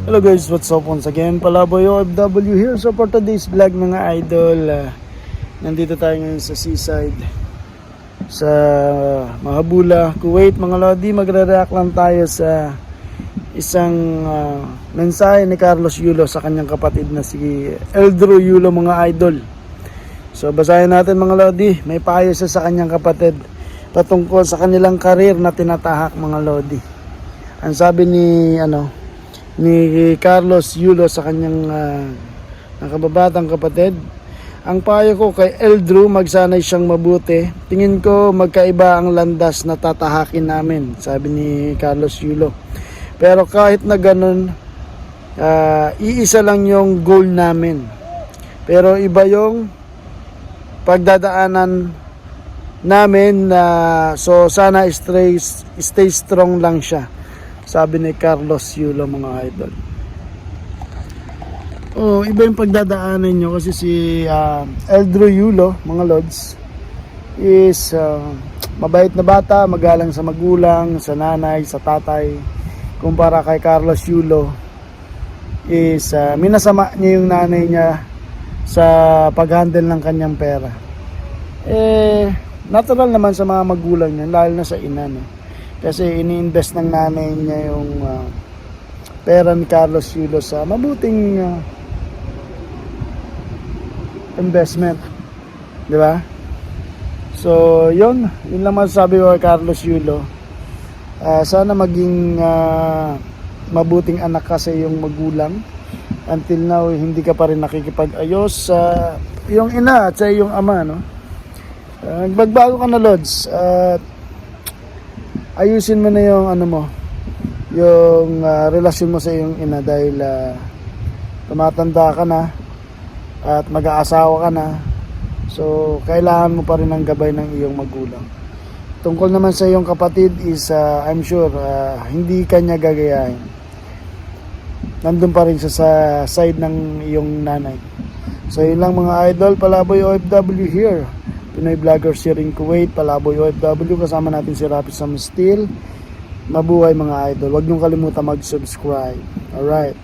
Hello guys, what's up once again? Palaboy OFW here. So for today's vlog mga idol, nandito tayo ngayon sa seaside sa Mahabula, Kuwait mga lodi. Magre-react lang tayo sa isang mensahe ni Carlos Yulo sa kanyang kapatid na si Eldro Yulo mga idol. So basahin natin mga lodi. May payo siya sa kanyang kapatid patungkol sa kanilang karir na tinatahak mga lodi. Ang sabi ni Carlos Yulo sa kanyang nakababatang kapatid, ang payo ko kay Eldro, magsanay siyang mabuti. Tingin ko magkaiba ang landas na tatahakin namin, sabi ni Carlos Yulo. Pero kahit na ganun, iisa lang yung goal namin. Pero iba yung pagdadaanan namin, so sana stay strong lang siya, sabi ni Carlos Yulo mga idol. Iba yung pagdadaanan nyo kasi si Eldro Yulo mga lods is mabait na bata, magalang sa magulang, sa nanay, sa tatay. Kumpara kay Carlos Yulo is minasama niya yung nanay niya sa pag-handle ng kanyang pera. Natural naman sa mga magulang niya, lalo na sa ina, no? Kasi ini-invest ng nanay niya yung pera ni Carlos Yulo sa mabuting investment, di ba? So yun lang masasabi ko kay Carlos Yulo. Sana maging mabuting anak ka sa iyong magulang. Until now hindi ka pa rin nakikipag-ayos sa iyong ina at sa iyong ama, no? Nagbago ka na lods, ayusin mo na yung yung relasyon mo sa iyong ina dahil tumatanda ka na at mag-aasawa ka na. So kailangan mo pa rin ng gabay ng iyong magulang. Tungkol naman sa iyong kapatid is I'm sure hindi kanya gagayahin. Nandun pa rin siya sa side ng iyong nanay. So yun lang mga idol. Palaboy OFW here, Pinoy vloggers here in Kuwait. Palaboy OFW, kasama natin si Rapi Sam Steel. Mabuhay mga idol. Huwag niyong kalimutan mag-subscribe. Alright.